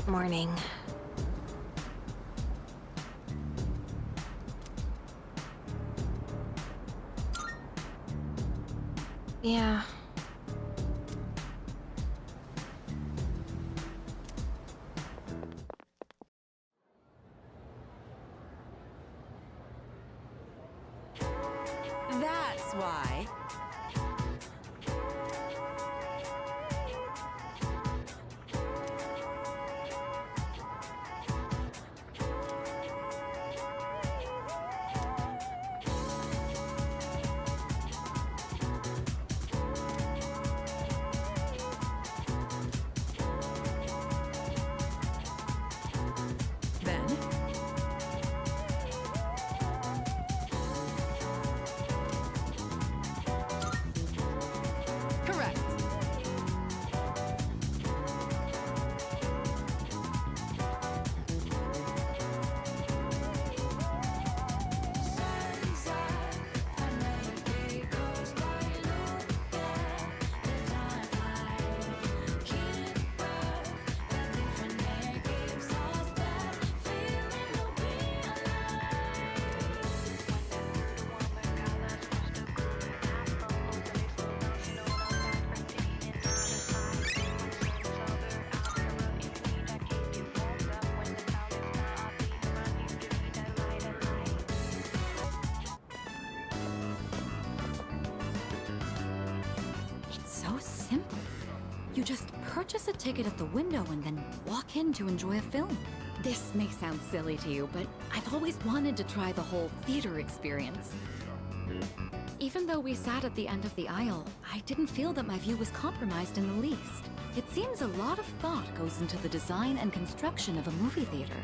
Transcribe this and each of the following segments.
Morning. Yeah. That's why. Then, correct. It's so simple. You just purchase a ticket at the window and then walk in to enjoy a film. This may sound silly to you, but I've always wanted to try the whole theater experience. Even though we sat at the end of the aisle, I didn't feel that my view was compromised in the least. It seems a lot of thought goes into the design and construction of a movie theater.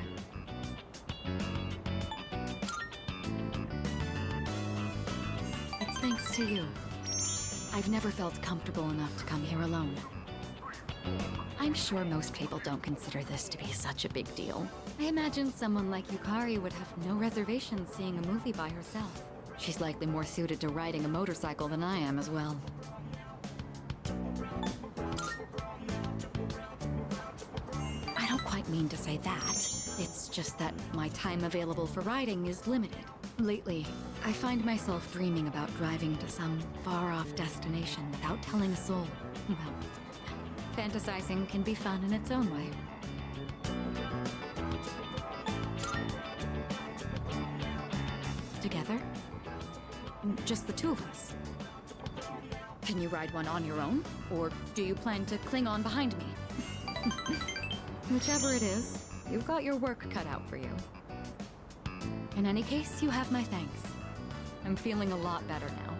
It's thanks to you. I've never felt comfortable enough to come here alone. I'm sure most people don't consider this to be such a big deal. I imagine someone like Yukari would have no reservations seeing a movie by herself. She's likely more suited to riding a motorcycle than I am as well. I don't quite mean to say that. It's just that my time available for riding is limited. Lately, I find myself dreaming about driving to some far-off destination without telling a soul. Well, fantasizing can be fun in its own way. Together? Just the two of us. Can you ride one on your own? Or do you plan to cling on behind me? Whichever it is, you've got your work cut out for you. In any case, you have my thanks. I'm feeling a lot better now.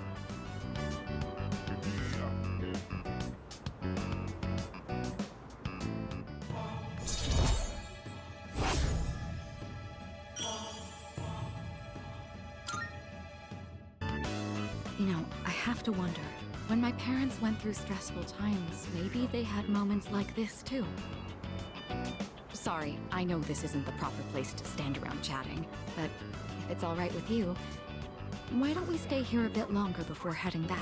You know, I have to wonder, when my parents went through stressful times, maybe they had moments like this too. Sorry, I know this isn't the proper place to stand around chatting, but if it's all right with you, why don't we stay here a bit longer before heading back?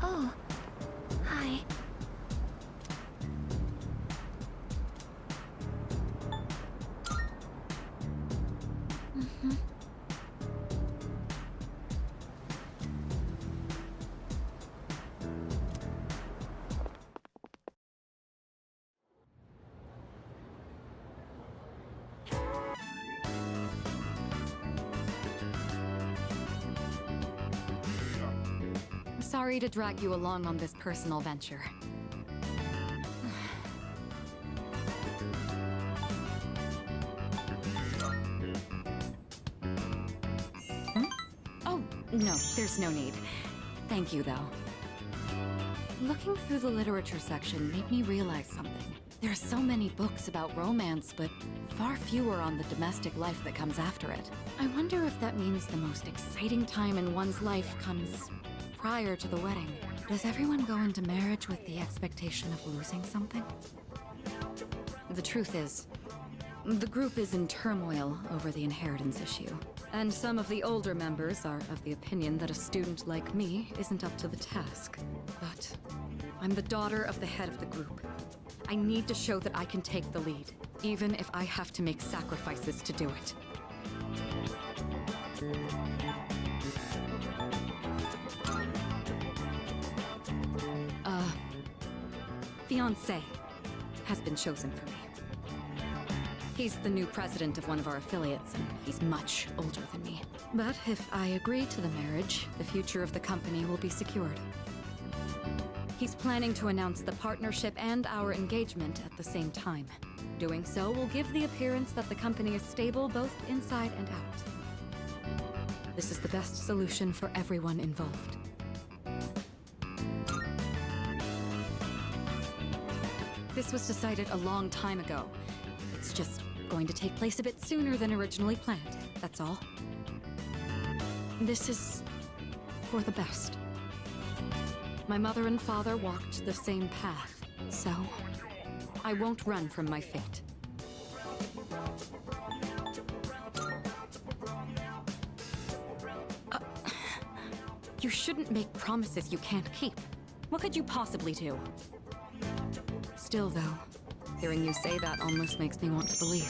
Oh, hi. Sorry to drag you along on this personal venture. Oh, no, there's no need. Thank you, though. Looking through the literature section made me realize something. There are so many books about romance, but far fewer on the domestic life that comes after it. I wonder if that means the most exciting time in one's life comes prior to the wedding. Does everyone go into marriage with the expectation of losing something? The truth is, the group is in turmoil over the inheritance issue. And some of the older members are of the opinion that a student like me isn't up to the task. But I'm the daughter of the head of the group. I need to show that I can take the lead, even if I have to make sacrifices to do it. Fiancé has been chosen for me. He's the new president of one of our affiliates, and he's much older than me. But if I agree to the marriage, the future of the company will be secured. He's planning to announce the partnership and our engagement at the same time. Doing so will give the appearance that the company is stable both inside and out. This is the best solution for everyone involved. This was decided a long time ago. It's just going to take place a bit sooner than originally planned, that's all. This is for the best. My mother and father walked the same path, so I won't run from my fate. You shouldn't make promises you can't keep. What could you possibly do? Still, though, hearing you say that almost makes me want to believe.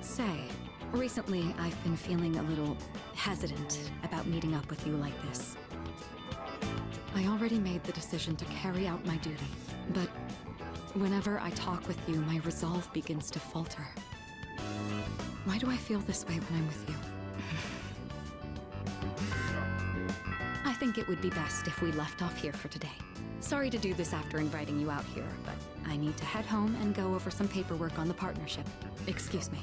Say, recently I've been feeling a little hesitant about meeting up with you like this. I already made the decision to carry out my duty, but whenever I talk with you, my resolve begins to falter. Why do I feel this way when I'm with you? I think it would be best if we left off here for today. Sorry to do this after inviting you out here, but I need to head home and go over some paperwork on the partnership. Excuse me.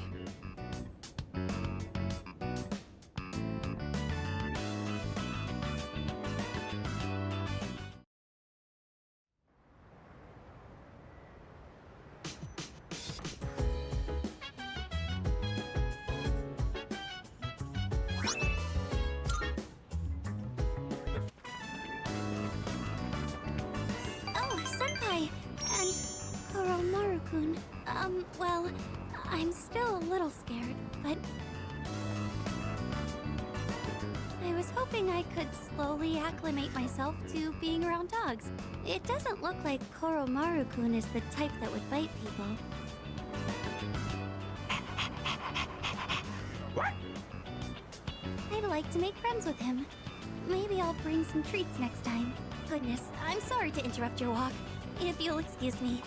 Well, I'm still a little scared, but I was hoping I could slowly acclimate myself to being around dogs. It doesn't look like Koromaru-kun is the type that would bite people. What? I'd like to make friends with him. Maybe I'll bring some treats next time. Goodness, I'm sorry to interrupt your walk. If you'll excuse me.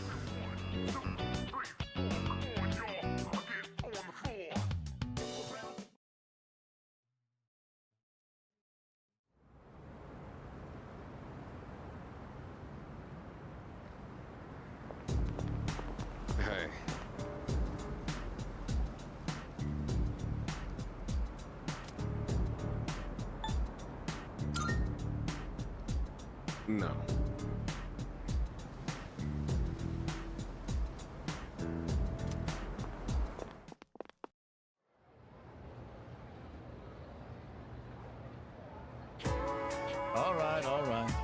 Hey. No. All right, all right.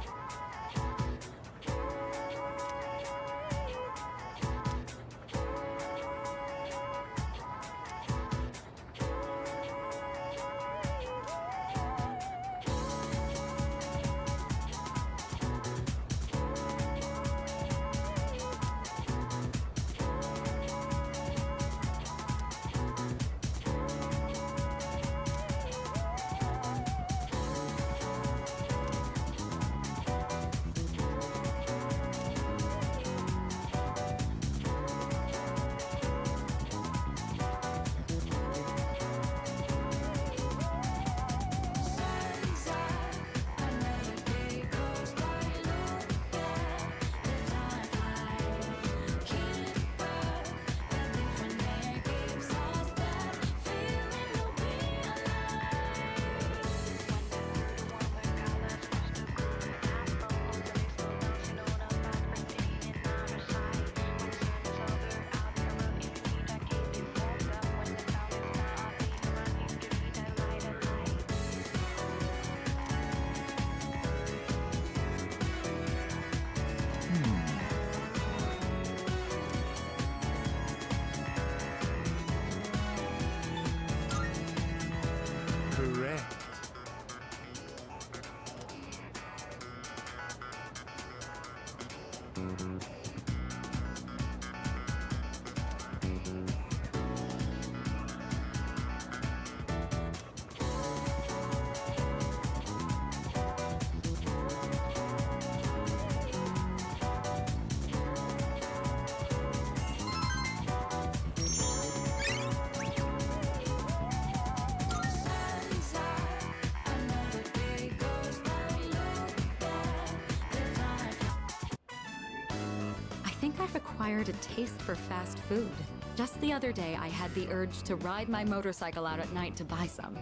think I've acquired a taste for fast food. Just the other day, I had the urge to ride my motorcycle out at night to buy some.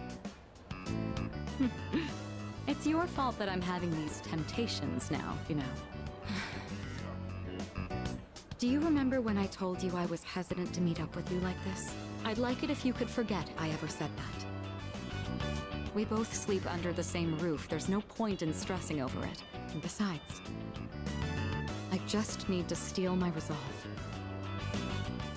It's your fault that I'm having these temptations now, you know. Do you remember when I told you I was hesitant to meet up with you like this? I'd like it if you could forget I ever said that. We both sleep under the same roof. There's no point in stressing over it. And besides, I just need to steel my resolve.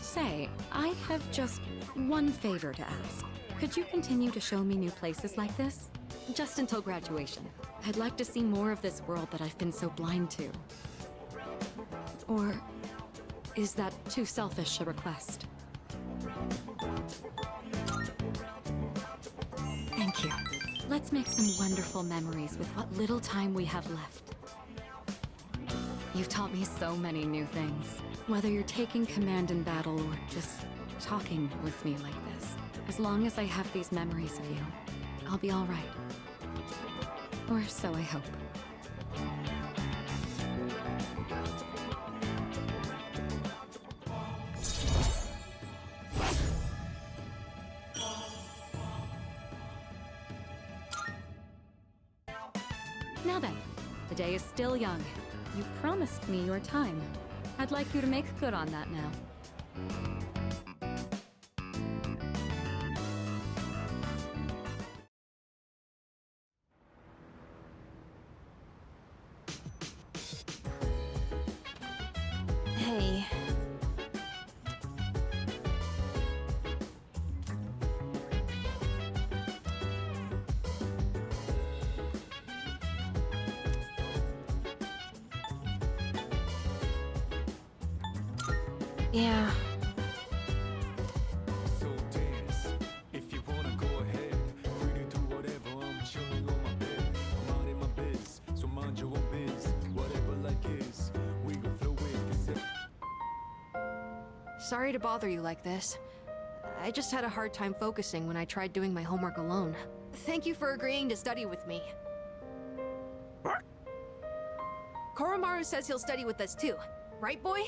Say, I have just one favor to ask. Could you continue to show me new places like this? Just until graduation. I'd like to see more of this world that I've been so blind to. Or is that too selfish a request? Thank you. Let's make some wonderful memories with what little time we have left. You've taught me so many new things. Whether you're taking command in battle or just talking with me like this. As long as I have these memories of you, I'll be all right. Or so I hope. Now then, the day is still young. You promised me your time. I'd like you to make good on that now. Hey. Yeah. So dance, if you wanna go ahead. Free to do whatever, I'm chilling on my bed. I'm minding my biz, so mind your own biz. Whatever like is, we gon' flow with this. Sorry to bother you like this. I just had a hard time focusing when I tried doing my homework alone. Thank you for agreeing to study with me. Koromaru says he'll study with us too. Right, boy?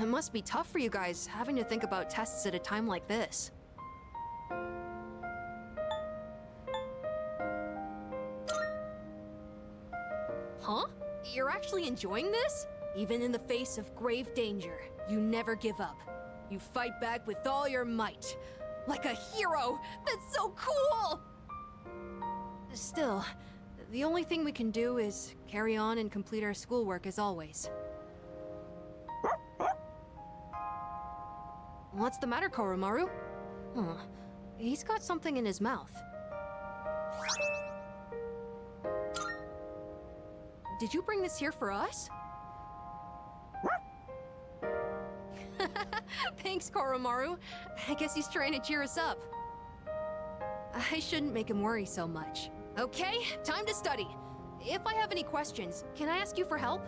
It must be tough for you guys, having to think about tests at a time like this. Huh? You're actually enjoying this? Even in the face of grave danger, you never give up. You fight back with all your might. Like a hero! That's so cool! Still, the only thing we can do is carry on and complete our schoolwork as always. What's the matter, Koromaru? Huh. He's got something in his mouth. Did you bring this here for us? Thanks, Koromaru. I guess he's trying to cheer us up. I shouldn't make him worry so much. Okay, time to study. If I have any questions, can I ask you for help?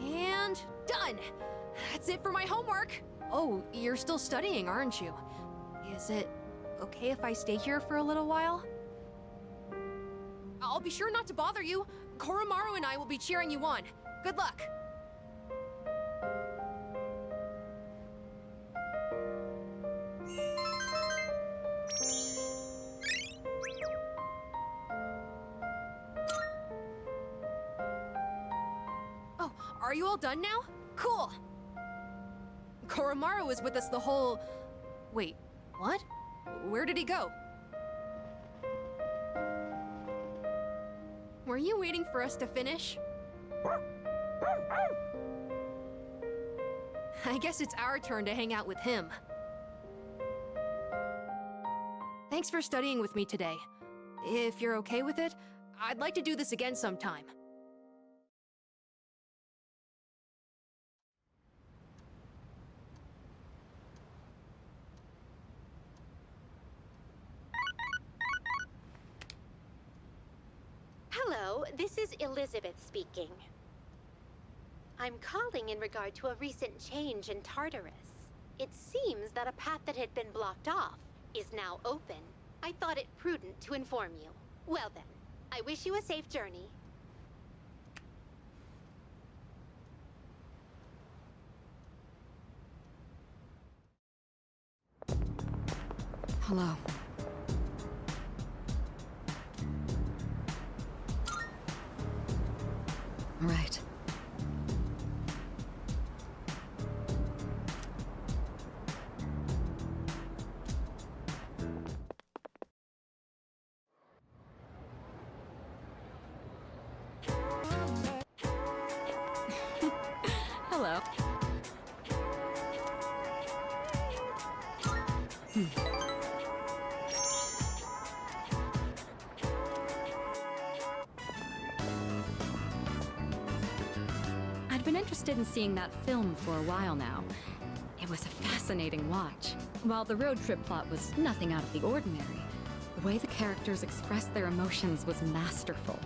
And done! That's it for my homework! Oh, you're still studying, aren't you? Is it okay if I stay here for a little while? I'll be sure not to bother you. Koromaru and I will be cheering you on. Good luck! Oh, are you all done now? Cool! Koromaru was with us the whole... Wait, what? Where did he go? Were you waiting for us to finish? I guess it's our turn to hang out with him. Thanks for studying with me today. If you're okay with it, I'd like to do this again sometime. Hello, this is Elizabeth speaking. I'm calling in regard to a recent change in Tartarus. It seems that a path that had been blocked off is now open. I thought it prudent to inform you. Well then, I wish you a safe journey. Hello. Right. Hello. I'd been interested in seeing that film for a while now. It was a fascinating watch. While the road trip plot was nothing out of the ordinary, the way the characters expressed their emotions was masterful.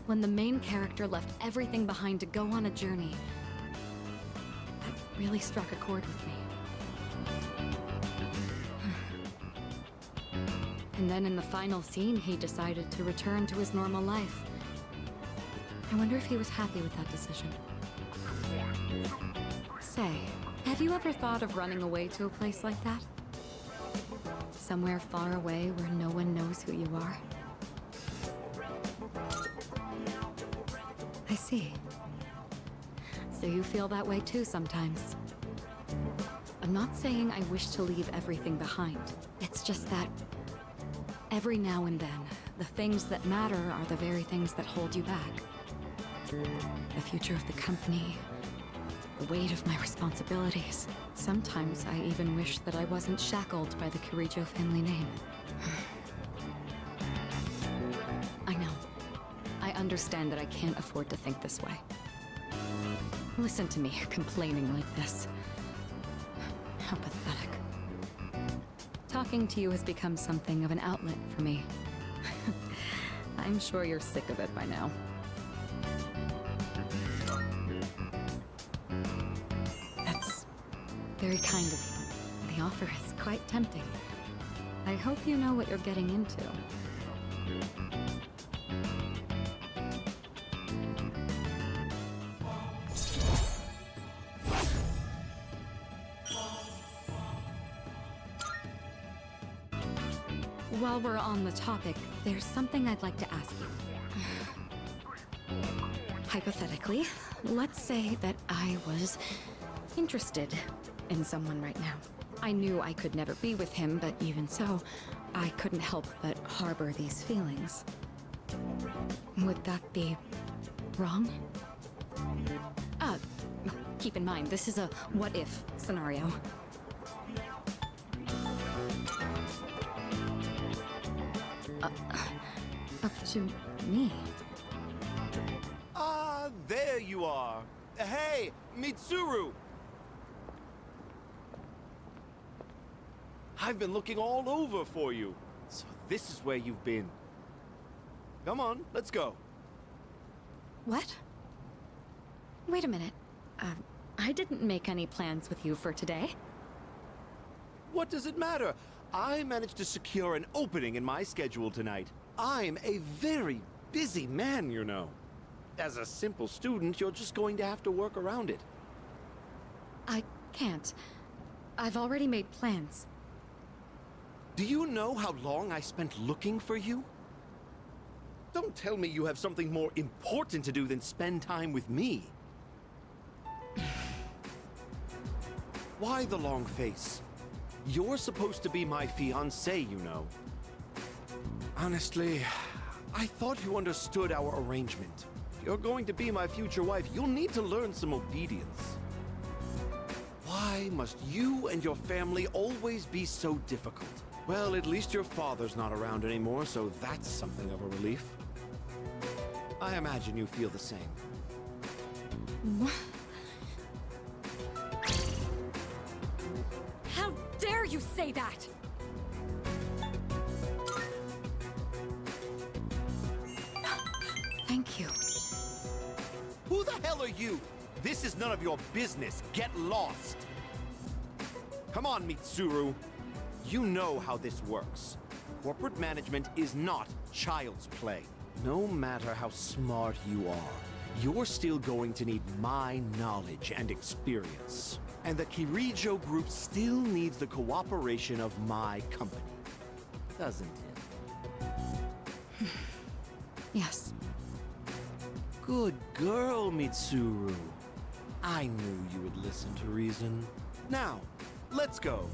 When the main character left everything behind to go on a journey, that really struck a chord with me. And then in the final scene, he decided to return to his normal life. I wonder if he was happy with that decision. Say, have you ever thought of running away to a place like that? Somewhere far away where no one knows who you are? I see. So you feel that way too sometimes. I'm not saying I wish to leave everything behind. It's just that every now and then, the things that matter are the very things that hold you back. The future of the company, the weight of my responsibilities. Sometimes I even wish that I wasn't shackled by the Kirijo family name. I know. I understand that I can't afford to think this way. Listen to me complaining like this. How pathetic. Talking to you has become something of an outlet for me. I'm sure you're sick of it by now. That's very kind of you. The offer is quite tempting. I hope you know what you're getting into. While we're on the topic, there's something I'd like to ask you. Hypothetically, let's say that I was interested in someone right now. I knew I could never be with him, but even so, I couldn't help but harbor these feelings. Would that be wrong? Keep in mind, this is a what-if scenario. Up to me. Ah, there you are. Hey, Mitsuru! I've been looking all over for you. So this is where you've been. Come on, let's go. What? Wait a minute. I didn't make any plans with you for today. What does it matter? I managed to secure an opening in my schedule tonight. I'm a very busy man, you know. As a simple student, you're just going to have to work around it. I can't. I've already made plans. Do you know how long I spent looking for you? Don't tell me you have something more important to do than spend time with me. Why the long face? You're supposed to be my fiancé, you know. Honestly, I thought you understood our arrangement. If you're going to be my future wife, you'll need to learn some obedience. Why must you and your family always be so difficult? Well, at least your father's not around anymore, so that's something of a relief. I imagine you feel the same. What? How dare you say that? Thank you. Who the hell are you? This is none of your business. Get lost. Come on, Mitsuru. You know how this works. Corporate management is not child's play. No matter how smart you are, you're still going to need my knowledge and experience. And the Kirijo Group still needs the cooperation of my company. Doesn't it? Yes. Good girl, Mitsuru. I knew you would listen to reason. Now, let's go.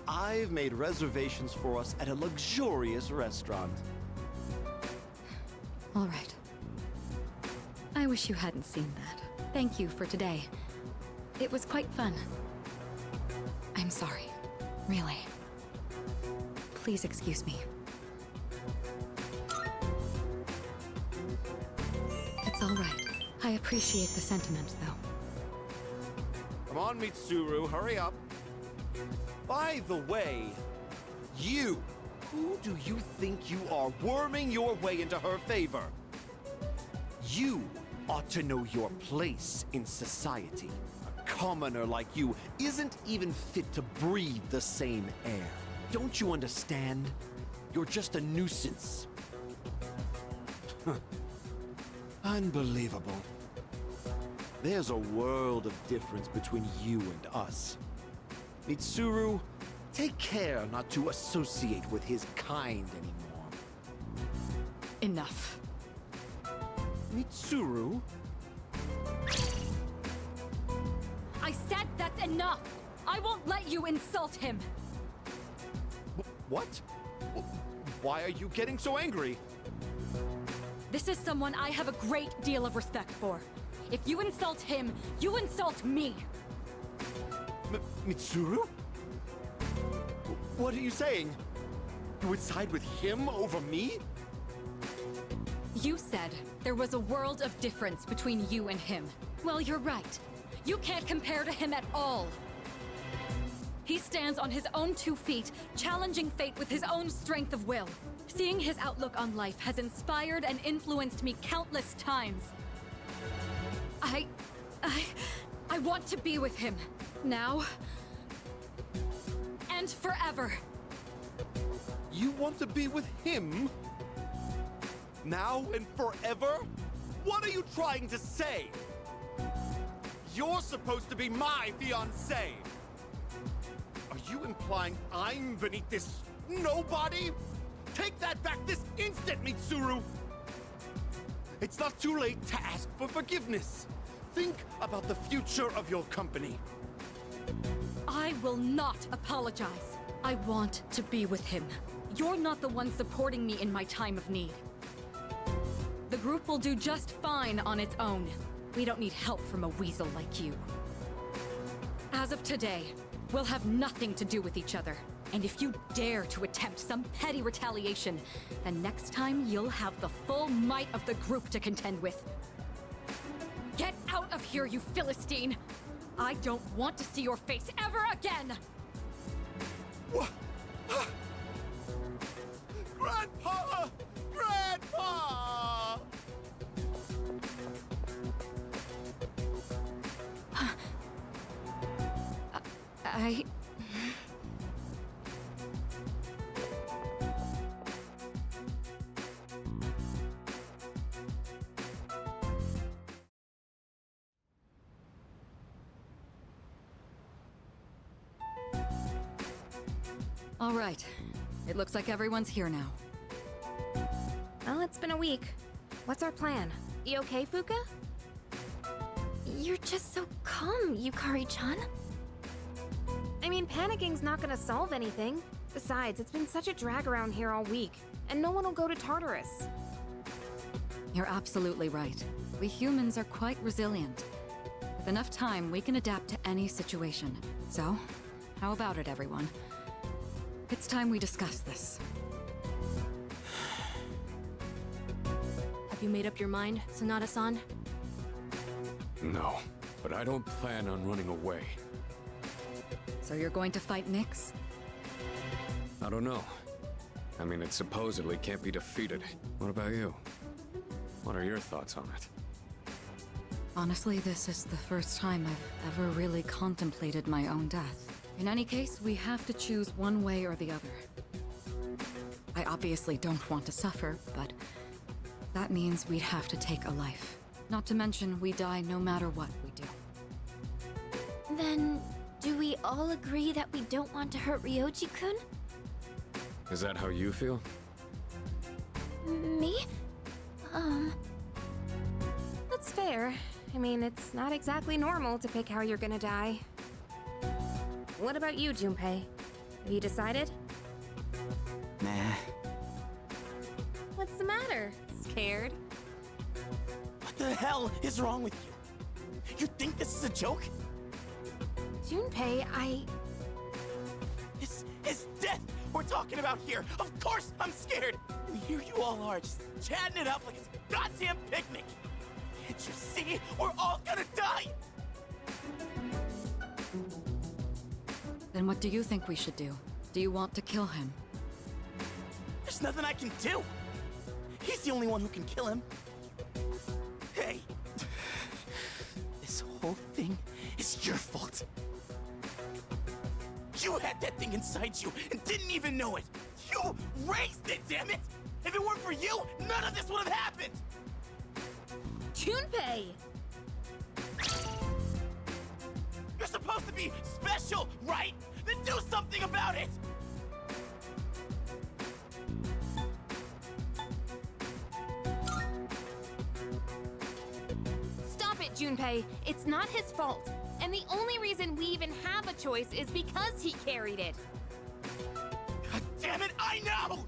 I've made reservations for us at a luxurious restaurant. All right. I wish you hadn't seen that. Thank you for today. It was quite fun. I'm sorry. Really. Please excuse me. It's all right. I appreciate the sentiment, though. Come on, Mitsuru, hurry up. By the way, you, who do you think you are, worming your way into her favor? You ought to know your place in society. A commoner like you isn't even fit to breathe the same air. Don't you understand? You're just a nuisance. Unbelievable. There's a world of difference between you and us. Mitsuru, take care not to associate with his kind anymore. Enough. Mitsuru? I said that's enough! I won't let you insult him! What? Why are you getting so angry? This is someone I have a great deal of respect for. If you insult him, you insult me! Mitsuru? What are you saying? You would side with him over me? You said there was a world of difference between you and him. Well, you're right. You can't compare to him at all. He stands on his own 2 feet, challenging fate with his own strength of will. Seeing his outlook on life has inspired and influenced me countless times. I want to be with him. Now. And forever. You want to be with him? Now and forever? What are you trying to say? You're supposed to be my fiancé! Are you implying I'm beneath this nobody? Take that back this instant, Mitsuru! It's not too late to ask for forgiveness. Think about the future of your company. I will not apologize. I want to be with him. You're not the one supporting me in my time of need. The group will do just fine on its own. We don't need help from a weasel like you. As of today, we'll have nothing to do with each other. And if you dare to attempt some petty retaliation, then next time you'll have the full might of the group to contend with. Get out of here, you Philistine! I don't want to see your face ever again! What? Grandpa! Grandpa! All right. It looks like everyone's here now. Well, it's been a week. What's our plan? You okay, Fuka? You're just so calm, Yukari-chan. I mean, panicking's not gonna solve anything. Besides, it's been such a drag around here all week, and no one will go to Tartarus. You're absolutely right. We humans are quite resilient. With enough time, we can adapt to any situation. So, how about it, everyone? It's time we discuss this. Have you made up your mind, Sanada-san? No, but I don't plan on running away. So you're going to fight Nyx? I don't know. I mean, it supposedly can't be defeated. What about you? What are your thoughts on it? Honestly, this is the first time I've ever really contemplated my own death. In any case, we have to choose one way or the other. I obviously don't want to suffer, but that means we'd have to take a life. Not to mention, we die no matter what we do. Then, do we all agree that we don't want to hurt Ryoji-kun? Is that how you feel? Me? That's fair. I mean, it's not exactly normal to pick how you're gonna die. What about you, Junpei? Have you decided? Nah. What's the matter? Scared? What the hell is wrong with you? You think this is a joke? Junpei, This is death we're talking about here. Of course I'm scared. And here you all are, just chatting it up like it's a goddamn picnic. Can't you see? We're all gonna die. Then what do you think we should do? Do you want to kill him? There's nothing I can do. He's the only one who can kill him. Hey. This whole thing is your fault. You had that thing inside you and didn't even know it. You raised it, damn it! If it weren't for you, none of this would have happened! Junpei! You're supposed to be special, right? Then do something about it! Stop it, Junpei. It's not his fault. And the only reason we even have a choice is because he carried it. God damn it, I know!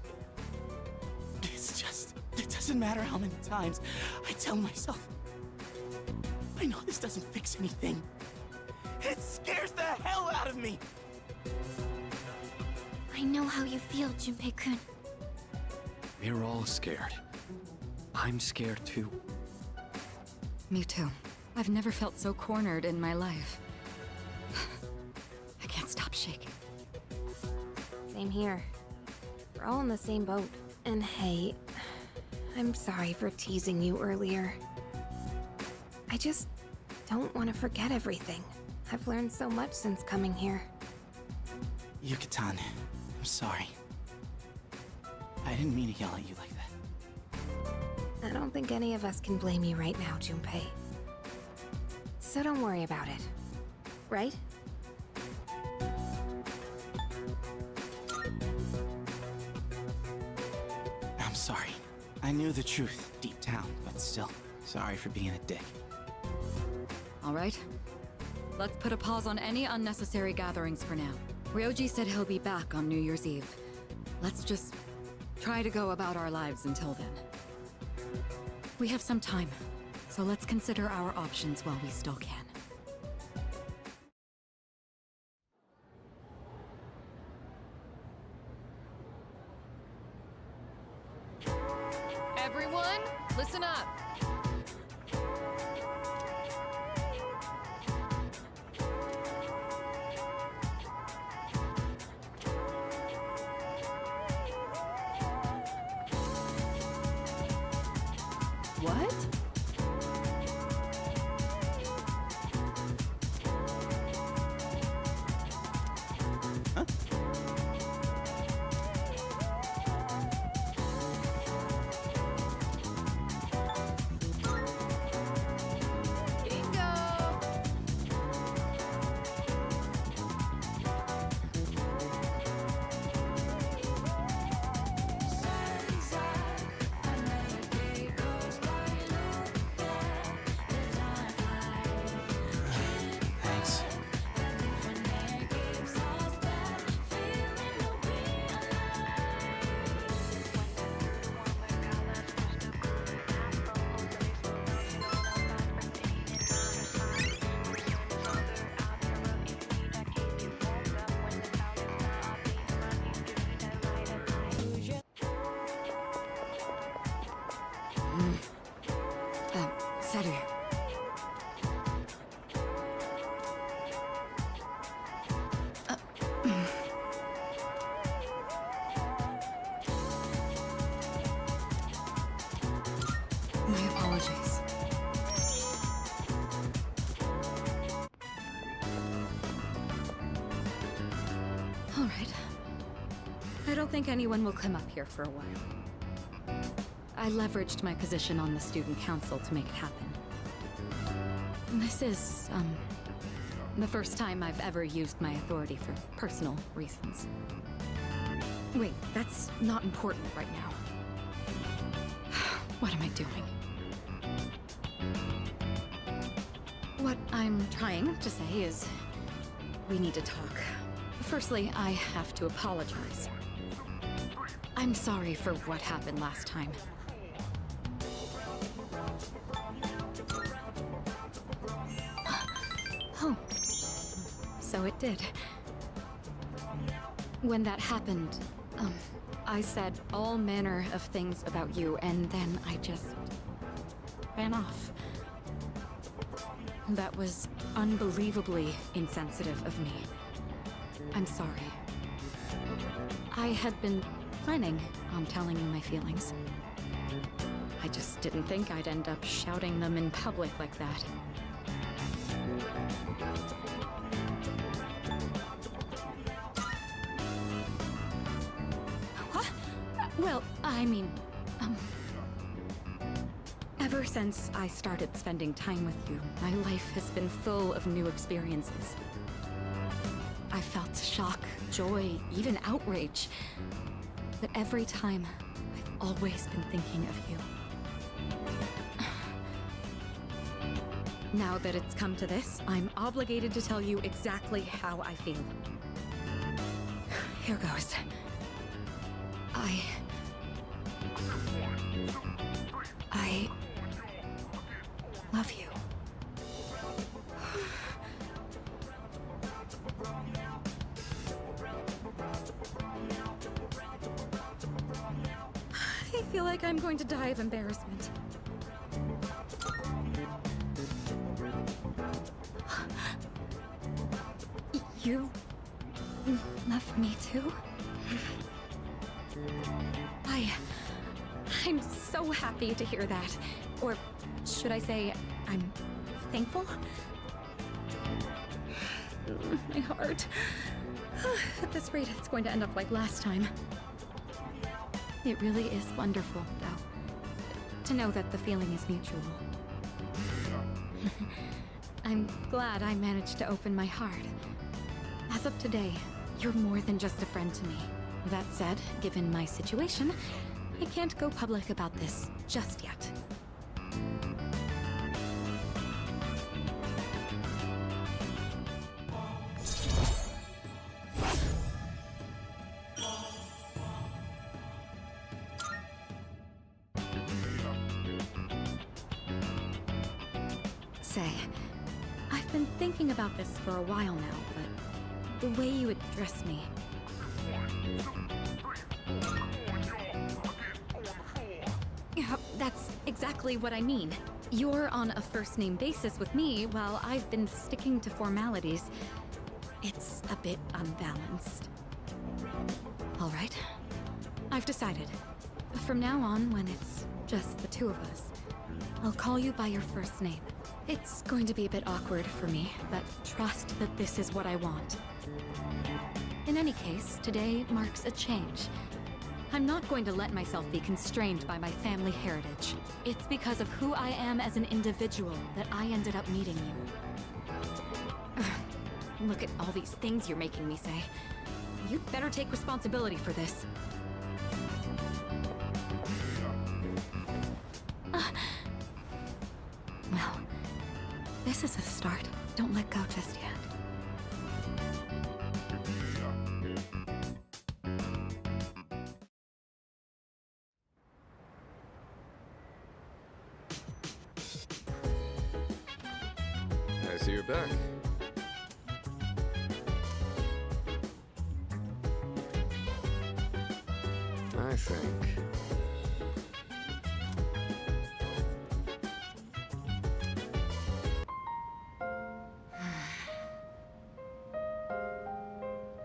It's just, it doesn't matter how many times I tell myself. I know this doesn't fix anything. It scares the hell out of me! I know how you feel, Junpei-kun. We're all scared. I'm scared too. Me too. I've never felt so cornered in my life. I can't stop shaking. Same here. We're all in the same boat. And hey, I'm sorry for teasing you earlier. I just don't want to forget everything. I've learned so much since coming here. Yuka-tan, I'm sorry. I didn't mean to yell at you like that. I don't think any of us can blame you right now, Junpei. So don't worry about it. Right? I'm sorry. I knew the truth deep down, but still, sorry for being a dick. All right. Let's put a pause on any unnecessary gatherings for now. Ryoji said he'll be back on New Year's Eve. Let's just try to go about our lives until then. We have some time, so let's consider our options while we still can. Everyone, listen up. What? Thanks. Salut. My apologies. All right. I don't think anyone will come up here for a while. I leveraged my position on the student council to make it happen. This is, the first time I've ever used my authority for personal reasons. Wait, that's not important right now. What am I doing? What I'm trying to say is, we need to talk. Firstly, I have to apologize. I'm sorry for what happened last time. Oh, so it did. When that happened, I said all manner of things about you, and then I just ran off. That was unbelievably insensitive of me. I'm sorry. I had been planning on telling you my feelings. I just didn't think I'd end up shouting them in public like that. What? Well, I mean, ever since I started spending time with you, my life has been full of new experiences. I felt shock, joy, even outrage. But every time, I've always been thinking of you. Now that it's come to this, I'm obligated to tell you exactly how I feel. Here goes. I love you. I feel like I'm going to die of embarrassment. You love me too? I'm so happy to hear that. Or should I say, I'm thankful? My heart. At this rate, it's going to end up like last time. It really is wonderful, though, to know that the feeling is mutual. I'm glad I managed to open my heart. As of today, you're more than just a friend to me. That said, given my situation, I can't go public about this just yet. Say, I've been thinking about this for a while now, but the way you address me... Yeah, that's exactly what I mean. You're on a first-name basis with me, while I've been sticking to formalities. It's a bit unbalanced. All right. I've decided. From now on, when it's just the two of us, I'll call you by your first name. It's going to be a bit awkward for me, but trust that this is what I want. In any case, today marks a change. I'm not going to let myself be constrained by my family heritage. It's because of who I am as an individual that I ended up meeting you. Look at all these things you're making me say. You'd better take responsibility for this. Well, this is a start. Don't let go just yet. I see you're back. I think...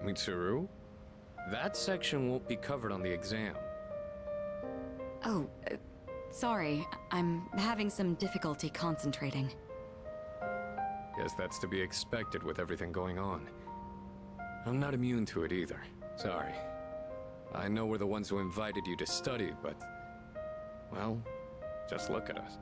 Mitsuru? That section won't be covered on the exam. Oh, sorry. I'm having some difficulty concentrating. Guess that's to be expected with everything going on. I'm not immune to it either. Sorry. I know we're the ones who invited you to study, but... well, just look at us.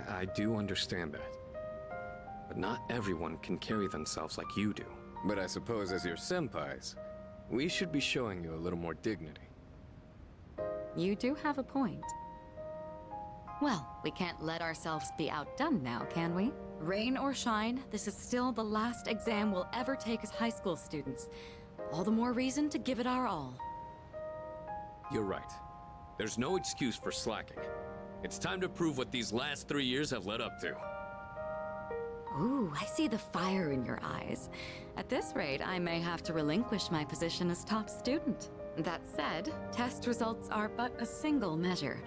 I do understand that. But not everyone can carry themselves like you do. But I suppose as your senpais, we should be showing you a little more dignity. You do have a point. Well, we can't let ourselves be outdone now, can we? Rain or shine, this is still the last exam we'll ever take as high school students. All the more reason to give it our all. You're right. There's no excuse for slacking. It's time to prove what these last 3 years have led up to. Ooh, I see the fire in your eyes. At this rate, I may have to relinquish my position as top student. That said, test results are but a single measure.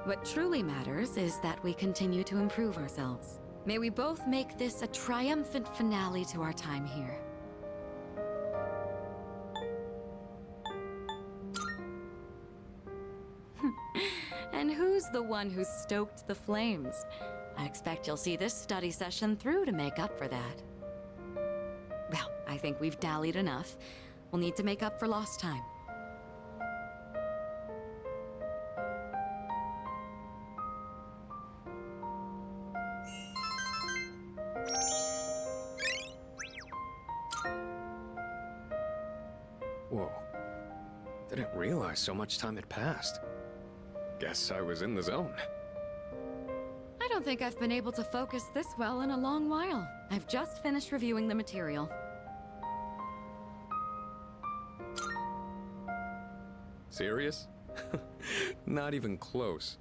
What truly matters is that we continue to improve ourselves. May we both make this a triumphant finale to our time here. And who's the one who stoked the flames? I expect you'll see this study session through to make up for that. Well, I think we've dallied enough. We'll need to make up for lost time. Whoa. Didn't realize so much time had passed. Guess I was in the zone. I don't think I've been able to focus this well in a long while. I've just finished reviewing the material. Serious? Not even close.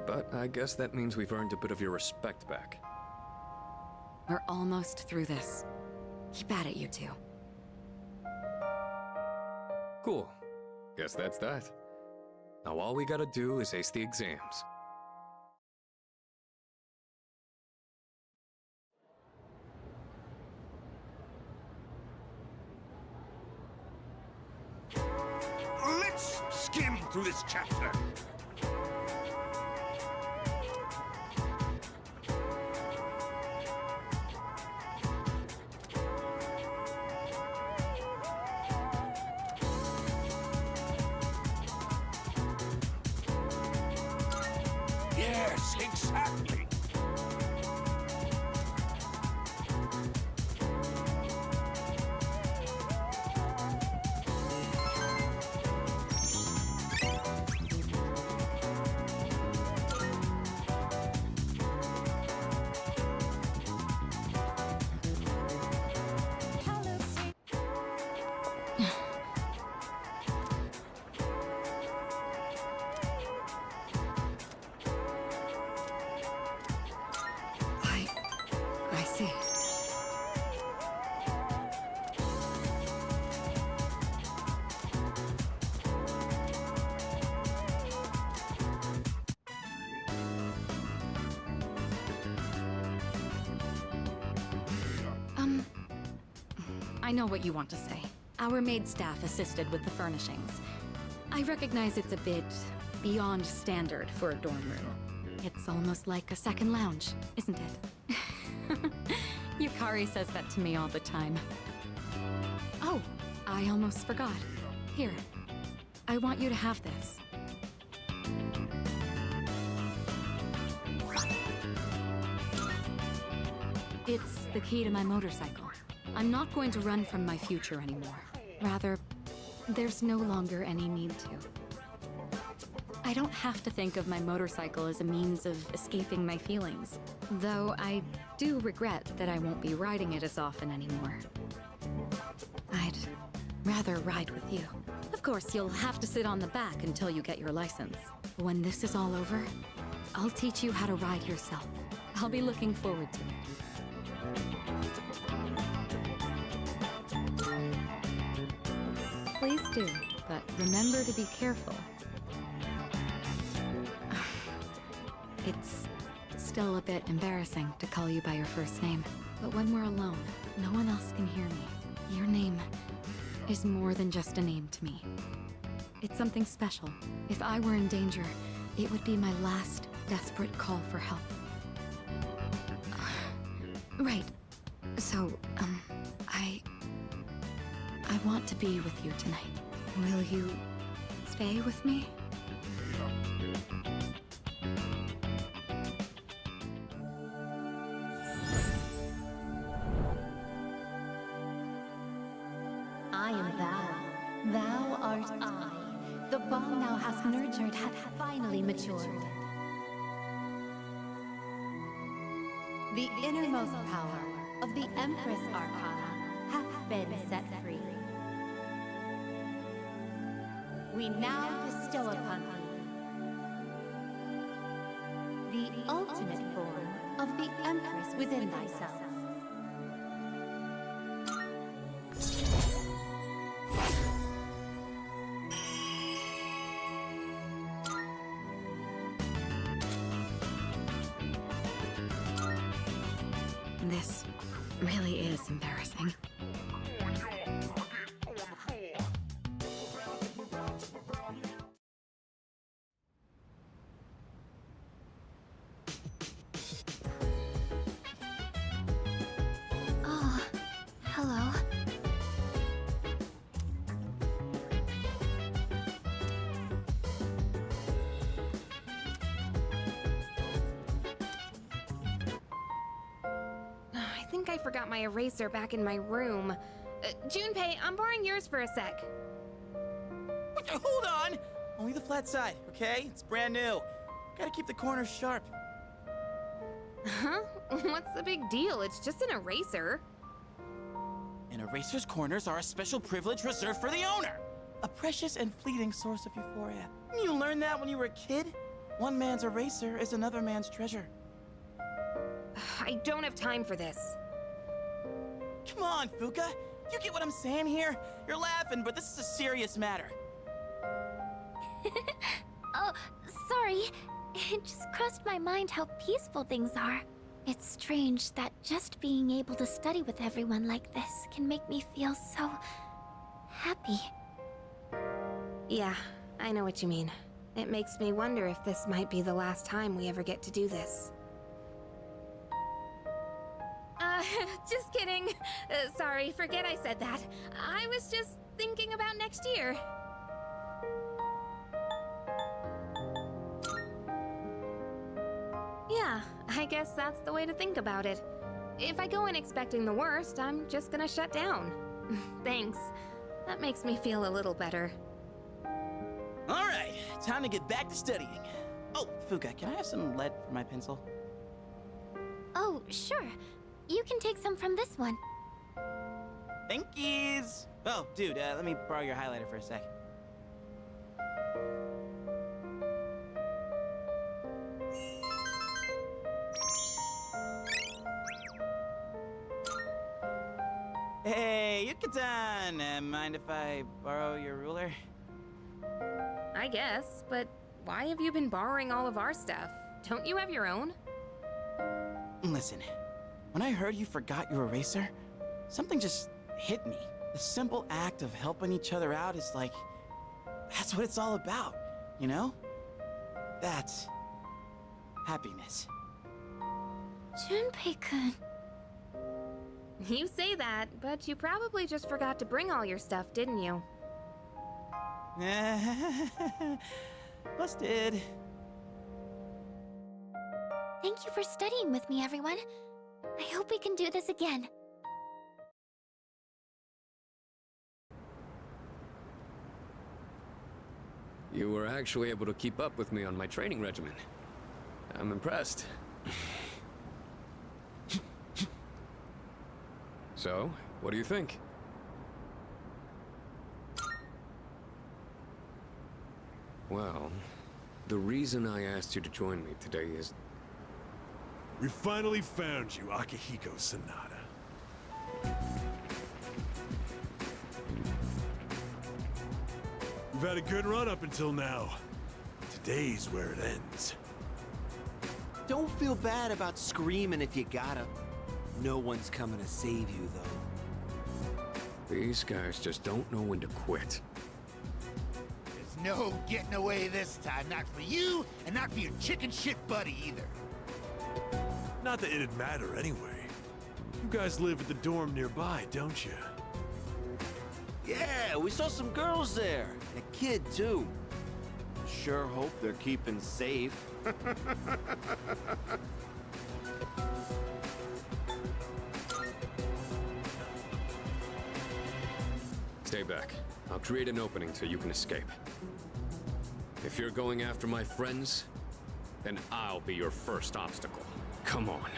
But I guess that means we've earned a bit of your respect back. We're almost through this. Keep at it, you two. Cool. Guess that's that. Now all we gotta do is ace the exams. Let's skim through this chapter. Yes, exactly. I see. I know what you want to say. Our maid staff assisted with the furnishings. I recognize it's a bit beyond standard for a dorm room. It's almost like a second lounge, isn't it? Yukari says that to me all the time. Oh, I almost forgot. Here, I want you to have this. It's the key to my motorcycle. I'm not going to run from my future anymore. Rather, there's no longer any need to. I don't have to think of my motorcycle as a means of escaping my feelings, though I do regret that I won't be riding it as often anymore. I'd rather ride with you. Of course, you'll have to sit on the back until you get your license. When this is all over, I'll teach you how to ride yourself. I'll be looking forward to it. Please do, but remember to be careful. It's still a bit embarrassing to call you by your first name, but when we're alone, no one else can hear me. Your name is more than just a name to me. It's something special. If I were in danger, it would be my last desperate call for help. Right. So, I want to be with you tonight. Will you stay with me? I am thou. Thou art I. The bond thou hast nurtured hath finally matured. The innermost power of the Empress Arcana hath been set free. We now bestow upon thee the ultimate form of the Empress within thyself. This really is embarrassing. Oh, hello. I think I forgot my eraser back in my room. Junpei, I'm borrowing yours for a sec. Hold on! Only the flat side, okay? It's brand new. Gotta keep the corners sharp. Huh? What's the big deal? It's just an eraser. An eraser's corners are a special privilege reserved for the owner. A precious and fleeting source of euphoria. You learned that when you were a kid? One man's eraser is another man's treasure. I don't have time for this. Come on, Fuka. You get what I'm saying here? You're laughing, but this is a serious matter. Oh, sorry. It just crossed my mind how peaceful things are. It's strange that just being able to study with everyone like this can make me feel so happy. Yeah, I know what you mean. It makes me wonder if this might be the last time we ever get to do this. Just kidding. Sorry, forget I said that. I was just thinking about next year. Yeah, I guess that's the way to think about it. If I go in expecting the worst, I'm just gonna shut down. Thanks. That makes me feel a little better. All right, time to get back to studying. Oh, Fuka, can I have some lead for my pencil? Oh, sure. You can take some from this one. Thank yous. Oh, dude, let me borrow your highlighter for a sec. Hey, Yuka-tan! Mind if I borrow your ruler? I guess, but why have you been borrowing all of our stuff? Don't you have your own? Listen, when I heard you forgot your eraser, something just hit me. The simple act of helping each other out is like... that's what it's all about, you know? That's... happiness. Junpei-kun. You say that, but you probably just forgot to bring all your stuff, didn't you? Busted. Thank you for studying with me, everyone. I hope we can do this again. You were actually able to keep up with me on my training regimen. I'm impressed. So, what do you think? Well, the reason I asked you to join me today is... We finally found you, Akihiko Sanada. We've had a good run up until now. Today's where it ends. Don't feel bad about screaming if you gotta. No one's coming to save you, though. These guys just don't know when to quit. There's no getting away this time. Not for you, and not for your chicken shit buddy either. Not that it'd matter anyway. You guys live at the dorm nearby, don't you? Yeah, we saw some girls there. And a kid, too. Sure hope they're keeping safe. Stay back. I'll create an opening so you can escape. If you're going after my friends, then I'll be your first obstacle. Come on,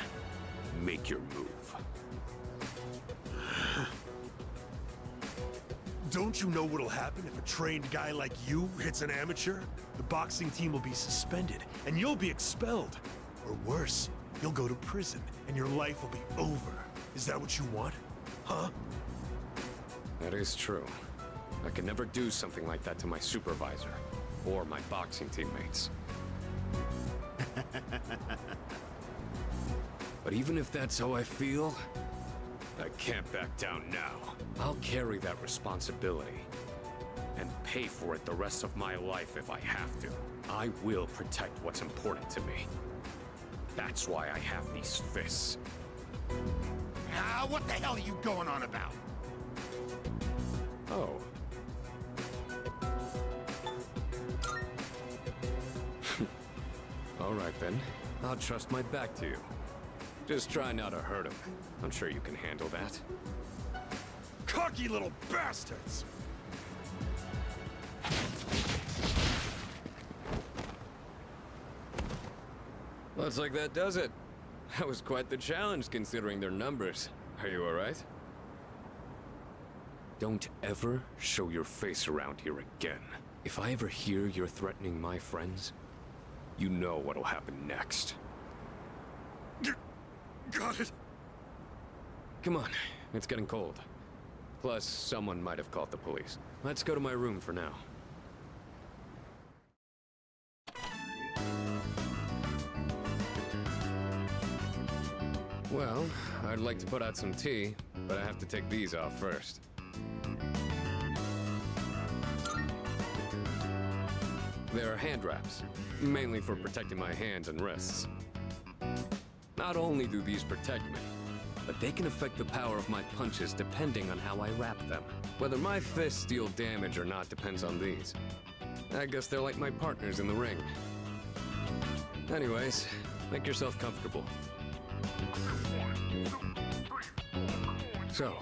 make your move. Don't you know what'll happen if a trained guy like you hits an amateur? The boxing team will be suspended, and you'll be expelled. Or worse, you'll go to prison, and your life will be over. Is that what you want? Huh? That is true. I could never do something like that to my supervisor, or my boxing teammates. But even if that's how I feel, I can't back down now. I'll carry that responsibility and pay for it the rest of my life if I have to. I will protect what's important to me. That's why I have these fists. Ah, what the hell are you going on about? Oh. All right then. I'll trust my back to you. Just try not to hurt him. I'm sure you can handle that. Cocky little bastards! Looks like that does it. That was quite the challenge considering their numbers. Are you all right? Don't ever show your face around here again. If I ever hear you're threatening my friends, you know what'll happen next. Got it. Come on, it's getting cold. Plus, someone might have called the police. Let's go to my room for now. Well, I'd like to put out some tea, but I have to take these off first. They're hand wraps, mainly for protecting my hands and wrists. Not only do these protect me, but they can affect the power of my punches depending on how I wrap them. Whether my fists deal damage or not depends on these. I guess they're like my partners in the ring. Anyways, make yourself comfortable. So,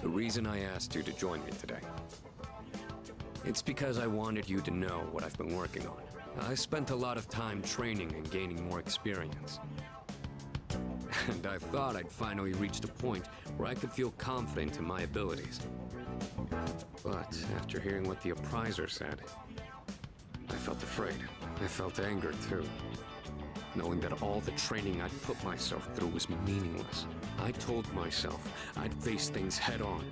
the reason I asked you to join me today, it's because I wanted you to know what I've been working on. I spent a lot of time training and gaining more experience. And I thought I'd finally reached a point where I could feel confident in my abilities. But after hearing what the appraiser said, I felt afraid. I felt anger too. Knowing that all the training I'd put myself through was meaningless. I told myself I'd face things head on.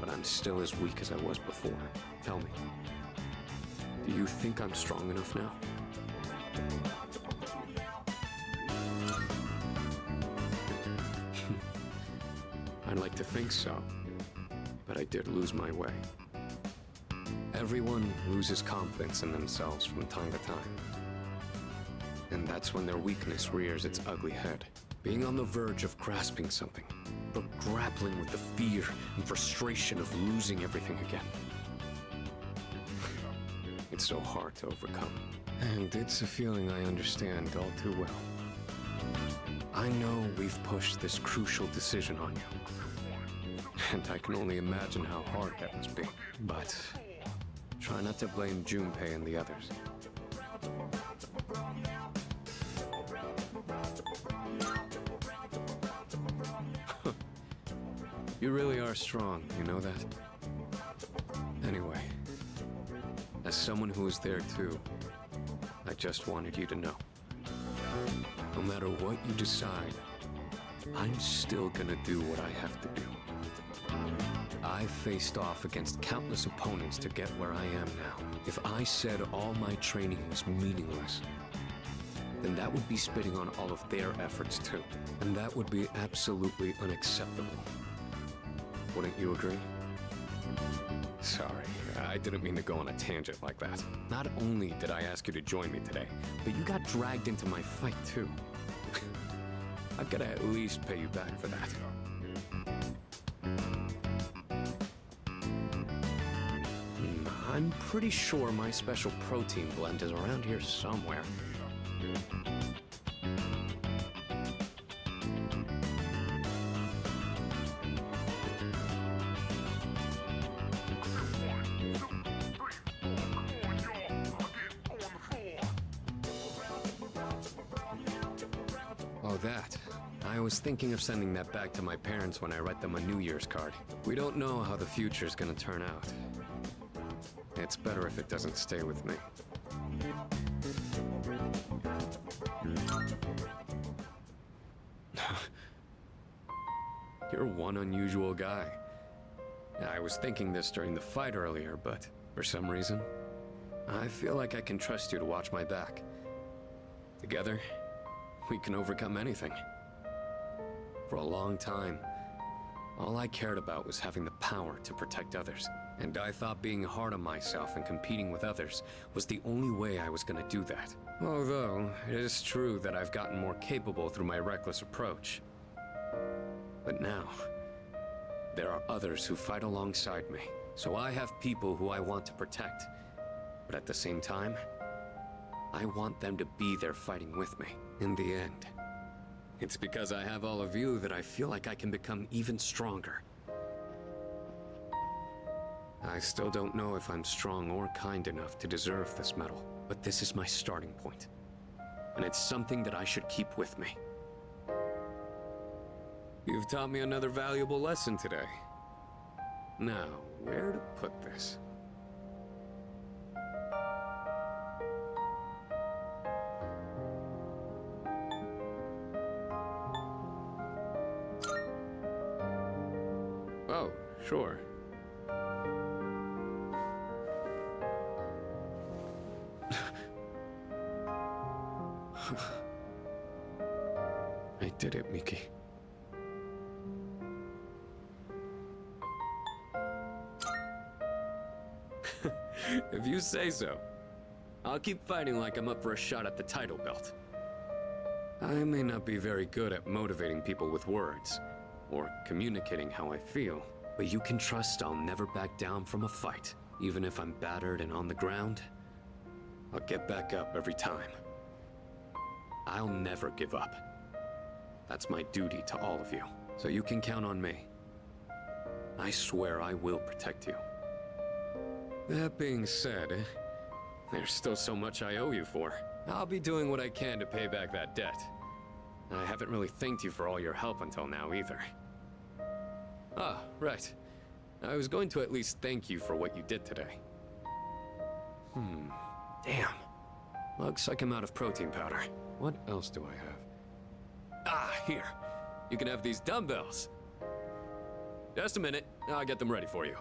But I'm still as weak as I was before. Tell me, do you think I'm strong enough now? I'd like to think so, but I did lose my way. Everyone loses confidence in themselves from time to time. And that's when their weakness rears its ugly head. Being on the verge of grasping something, but grappling with the fear and frustration of losing everything again. It's so hard to overcome. And it's a feeling I understand all too well. I know we've pushed this crucial decision on you. And I can only imagine how hard that must be. But try not to blame Junpei and the others. You really are strong, you know that? Anyway, as someone who was there too, I just wanted you to know. No matter what you decide, I'm still gonna do what I have to do. I faced off against countless opponents to get where I am now. If I said all my training was meaningless, then that would be spitting on all of their efforts too. And that would be absolutely unacceptable. Wouldn't you agree? Sorry, I didn't mean to go on a tangent like that. Not only did I ask you to join me today, but you got dragged into my fight too. I've got to at least pay you back for that. I'm pretty sure my special protein blend is around here somewhere. Oh, that. I was thinking of sending that back to my parents when I write them a New Year's card. We don't know how the future's gonna turn out. It's better if it doesn't stay with me. You're one unusual guy. I was thinking this during the fight earlier, but for some reason, I feel like I can trust you to watch my back. Together, we can overcome anything. For a long time, all I cared about was having the power to protect others. And I thought being hard on myself and competing with others was the only way I was gonna do that. Although, it is true that I've gotten more capable through my reckless approach. But now, there are others who fight alongside me. So I have people who I want to protect. But at the same time, I want them to be there fighting with me. In the end, it's because I have all of you that I feel like I can become even stronger. I still don't know if I'm strong or kind enough to deserve this medal, but this is my starting point. And it's something that I should keep with me. You've taught me another valuable lesson today. Now, where to put this? Oh, sure. I did it, Miki. If you say so. I'll keep fighting like I'm up for a shot at the title belt. I may not be very good at motivating people with words, or communicating how I feel, but you can trust I'll never back down from a fight. Even if I'm battered and on the ground, I'll get back up every time. I'll never give up. That's my duty to all of you, so you can count on me. I swear I will protect you. That being said, there's still so much I owe you for. I'll be doing what I can to pay back that debt. I haven't really thanked you for all your help until now either. Ah, right. I was going to at least thank you for what you did today. Damn. Looks like I'm out of protein powder. What else do I have? Ah, here. You can have these dumbbells. Just a minute. I'll get them ready for you.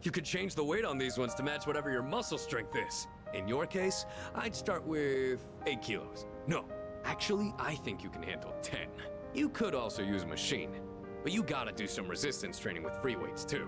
You could change the weight on these ones to match whatever your muscle strength is. In your case, I'd start with 8 kilos. No, actually, I think you can handle 10. You could also use a machine, but you gotta do some resistance training with free weights too.